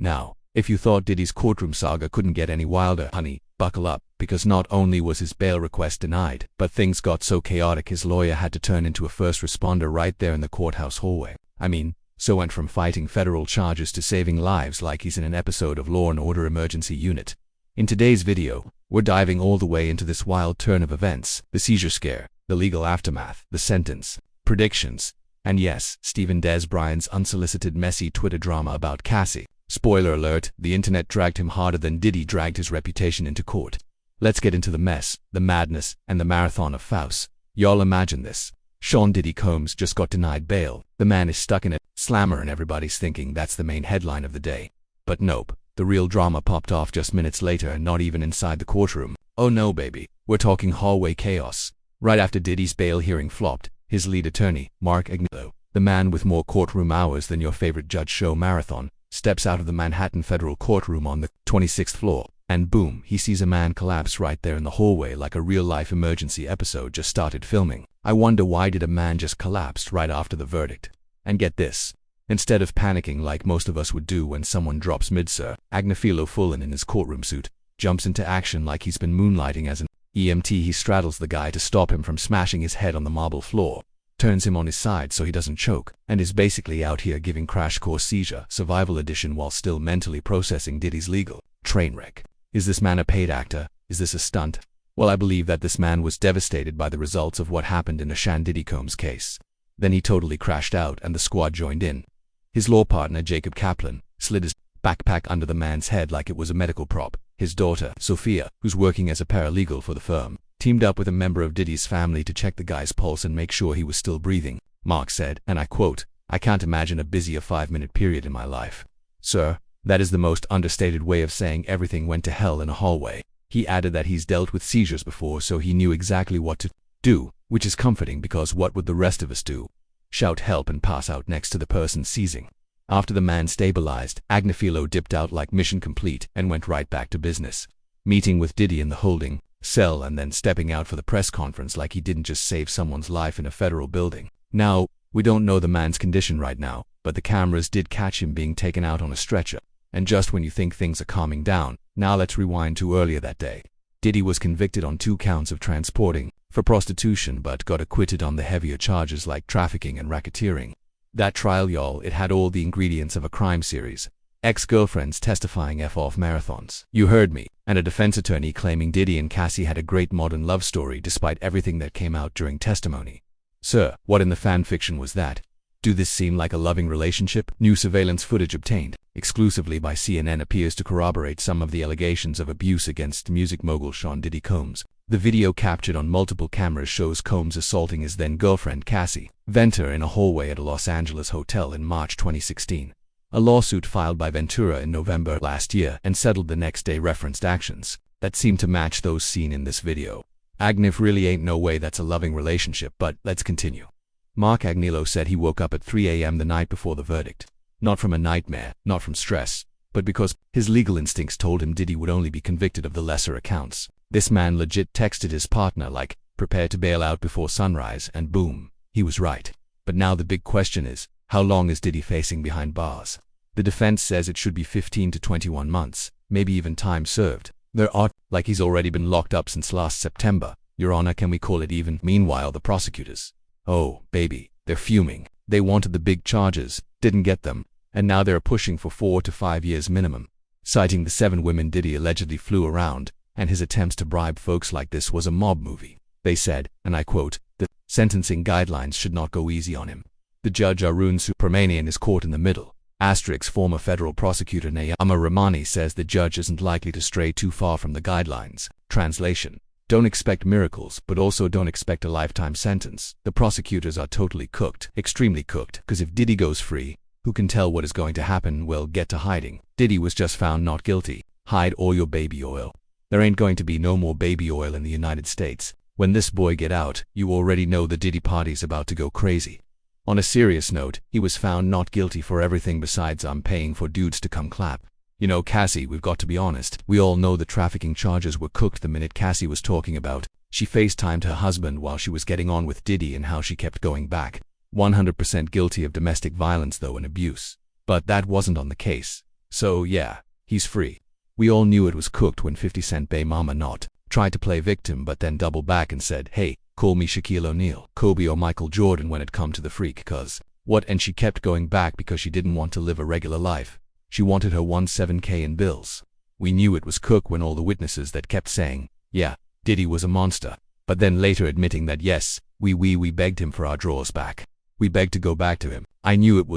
Now, if you thought Diddy's courtroom saga couldn't get any wilder, honey, buckle up, because not only was his bail request denied, but things got so chaotic his lawyer had to turn into a first responder right there in the courthouse hallway. I mean, so went from fighting federal charges to saving lives like he's in an episode of Law & Order Emergency Unit. In today's video, we're diving all the way into this wild turn of events, the seizure scare, the legal aftermath, the sentence, predictions, and yes, Dez Bryant's unsolicited messy Twitter drama about Cassie. Spoiler alert, the internet dragged him harder than Diddy dragged his reputation into court. Let's get into the mess, the madness, and the marathon of farce. Y'all imagine this. Sean Diddy Combs just got denied bail. The man is stuck in a slammer and everybody's thinking that's the main headline of the day. But nope, the real drama popped off just minutes later and not even inside the courtroom. Oh no baby, we're talking hallway chaos. Right after Diddy's bail hearing flopped, his lead attorney, Marc Agnifilo, the man with more courtroom hours than your favorite judge show marathon, steps out of the Manhattan federal courtroom on the 26th floor, and boom, he sees a man collapse right there in the hallway like a real-life emergency episode just started filming. I wonder why did a man just collapse right after the verdict? And get this, instead of panicking like most of us would do when someone drops mid-sir, Agnifilo, full in his courtroom suit, jumps into action like he's been moonlighting as an EMT. He straddles the guy to stop him from smashing his head on the marble floor, turns him on his side so he doesn't choke, and is basically out here giving crash course Seizure Survival Edition while still mentally processing Diddy's legal train wreck. Is this man a paid actor? Is this a stunt? Well, I believe that this man was devastated by the results of what happened in the Sean Diddy Combs case. Then he totally crashed out and the squad joined in. His law partner, Jacob Kaplan, slid his backpack under the man's head like it was a medical prop. His daughter, Sophia, who's working as a paralegal for the firm, teamed up with a member of Diddy's family to check the guy's pulse and make sure he was still breathing. Marc said, and I quote, "I can't imagine a busier 5-minute period in my life." Sir, that is the most understated way of saying everything went to hell in a hallway. He added that he's dealt with seizures before, so he knew exactly what to do, which is comforting because what would the rest of us do? Shout help and pass out next to the person seizing. After the man stabilized, Agnifilo dipped out like mission complete and went right back to business, meeting with Diddy in the holding cell and then stepping out for the press conference like he didn't just save someone's life in a federal building. Now, we don't know the man's condition right now, but the cameras did catch him being taken out on a stretcher. And just when you think things are calming down, now let's rewind to earlier that day. Diddy was convicted on 2 counts of transporting for prostitution but got acquitted on the heavier charges like trafficking and racketeering. That trial, y'all, it had all the ingredients of a crime series. Ex-girlfriends testifying F-off marathons. You heard me. And a defense attorney claiming Diddy and Cassie had a great modern love story despite everything that came out during testimony. Sir, what in the fan fiction was that? Do this seem like a loving relationship? New surveillance footage obtained exclusively by CNN appears to corroborate some of the allegations of abuse against music mogul Sean Diddy Combs. The video captured on multiple cameras shows Combs assaulting his then-girlfriend Cassie Ventura in a hallway at a Los Angeles hotel in March 2016. A lawsuit filed by Ventura in November last year and settled the next day referenced actions that seem to match those seen in this video. Agnif really ain't no way that's a loving relationship, but let's continue. Marc Agnifilo said he woke up at 3 a.m. the night before the verdict. Not from a nightmare, not from stress, but because his legal instincts told him Diddy would only be convicted of the lesser accounts. This man legit texted his partner like, prepare to bail out before sunrise, and boom, he was right. But now the big question is, how long is Diddy facing behind bars? The defense says it should be 15 to 21 months, maybe even time served. There are, like he's already been locked up since last September. Your Honor, can we call it even? Meanwhile, the prosecutors, oh, baby, they're fuming. They wanted the big charges, didn't get them, and now they're pushing for 4 to 5 years minimum. Citing the 7 women Diddy allegedly flew around, and his attempts to bribe folks like this was a mob movie. They said, and I quote, the sentencing guidelines should not go easy on him. The judge Arun Subramanian is caught in the middle. Asterisk former federal prosecutor Nayyama Ramani says the judge isn't likely to stray too far from the guidelines. Translation: don't expect miracles, but also don't expect a lifetime sentence. The prosecutors are totally cooked, extremely cooked, because if Diddy goes free, who can tell what is going to happen? Well, get to hiding. Diddy was just found not guilty. Hide all your baby oil. There ain't going to be no more baby oil in the United States. When this boy get out, you already know the Diddy party's about to go crazy. On a serious note, he was found not guilty for everything besides I'm paying for dudes to come clap. You know, Cassie, we've got to be honest. We all know the trafficking charges were cooked the minute Cassie was talking about. She FaceTimed her husband while she was getting on with Diddy and how she kept going back. 100% guilty of domestic violence though and abuse. But that wasn't on the case. So yeah, he's free. We all knew it was cooked when 50 Cent Bay Mama not tried to play victim but then doubled back and said, hey, call me Shaquille O'Neal, Kobe or Michael Jordan when it come to the freak cause what, and she kept going back because she didn't want to live a regular life. She wanted her 17K in bills. We knew it was cooked when all the witnesses that kept saying, yeah, Diddy was a monster, but then later admitting that yes, we begged him for our drawers back. We begged to go back to him. We knew it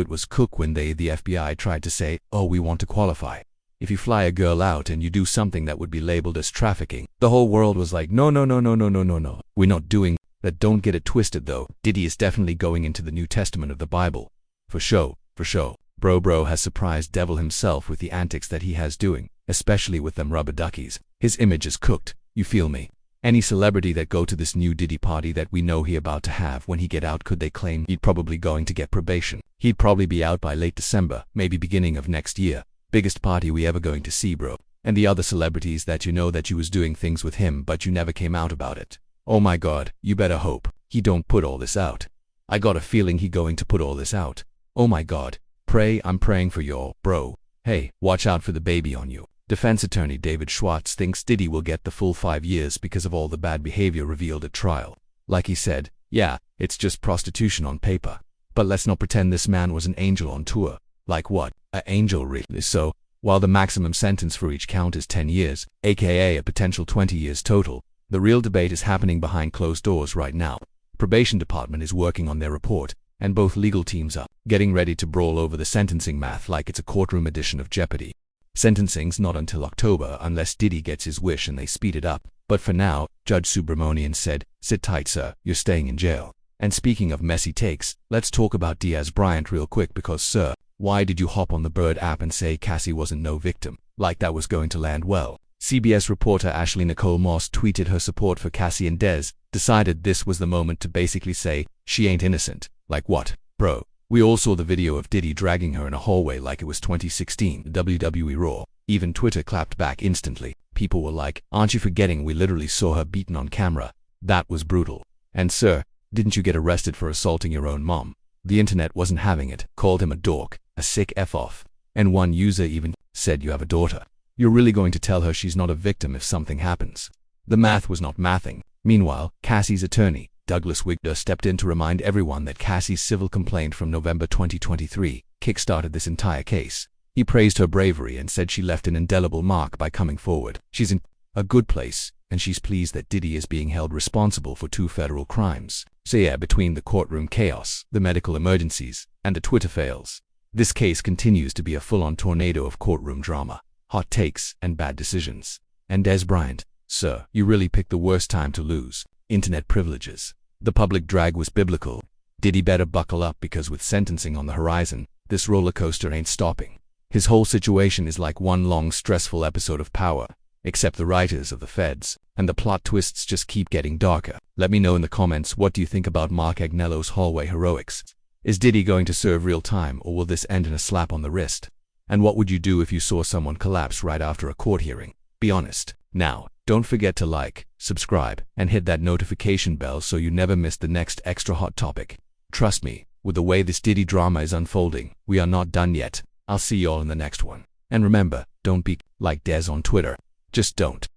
was cooked when the FBI tried to say, oh, we want to qualify. If you fly a girl out and you do something that would be labeled as trafficking, the whole world was like, no. We're not doing that. Don't get it twisted though. Diddy is definitely going into the New Testament of the Bible. For show. Bro has surprised devil himself with the antics that he has doing, especially with them rubber duckies. His image is cooked, you feel me? Any celebrity that go to this new Diddy party that we know he about to have when he get out, could they claim he'd probably going to get probation? He'd probably be out by late December, maybe beginning of next year. Biggest party we ever going to see, bro. And the other celebrities that you know that you was doing things with him but you never came out about it. Oh my god, you better hope he don't put all this out. I got a feeling he going to put all this out. Oh my god. I'm praying for y'all, bro. Hey, watch out for the baby on you. Defense attorney David Schwartz thinks Diddy will get the full 5 years because of all the bad behavior revealed at trial. Like he said, yeah, it's just prostitution on paper. But let's not pretend this man was an angel on tour. Like what? A angel really? So, while the maximum sentence for each count is 10 years, aka a potential 20 years total, the real debate is happening behind closed doors right now. Probation department is working on their report, and both legal teams are getting ready to brawl over the sentencing math like it's a courtroom edition of Jeopardy. Sentencing's not until October unless Diddy gets his wish and they speed it up, but for now, Judge Subramonian said, sit tight sir, you're staying in jail. And speaking of messy takes, let's talk about Dez Bryant real quick because sir, why did you hop on the Bird app and say Cassie wasn't no victim? Like that was going to land well. CBS reporter Ashley Nicole Moss tweeted her support for Cassie and Dez, decided this was the moment to basically say, she ain't innocent. Like what? Bro, we all saw the video of Diddy dragging her in a hallway like it was 2016 WWE Raw. Even Twitter clapped back instantly. People were like, aren't you forgetting we literally saw her beaten on camera? That was brutal. And sir, didn't you get arrested for assaulting your own mom? The internet wasn't having it, called him a dork, a sick F-off. And one user even said you have a daughter. You're really going to tell her she's not a victim if something happens? The math was not mathing. Meanwhile, Cassie's attorney, Douglas Wigder, stepped in to remind everyone that Cassie's civil complaint from November 2023 kick-started this entire case. He praised her bravery and said she left an indelible mark by coming forward. She's in a good place, and she's pleased that Diddy is being held responsible for 2 federal crimes. So yeah, between the courtroom chaos, the medical emergencies, and the Twitter fails, this case continues to be a full-on tornado of courtroom drama, hot takes, and bad decisions. And Dez Bryant, sir, you really picked the worst time to lose. Internet privileges. The public drag was biblical. Diddy better buckle up because with sentencing on the horizon, this roller coaster ain't stopping. His whole situation is like one long stressful episode of Power, except the writers of the feds, and the plot twists just keep getting darker. Let me know in the comments, what do you think about Marc Agnilo's hallway heroics? Is Diddy going to serve real time, or will this end in a slap on the wrist? And what would you do if you saw someone collapse right after a court hearing? Be honest. Now, don't forget to like, subscribe, and hit that notification bell so you never miss the next extra hot topic. Trust me, with the way this Diddy drama is unfolding, we are not done yet. I'll see y'all in the next one. And remember, don't be like Dez on Twitter. Just don't.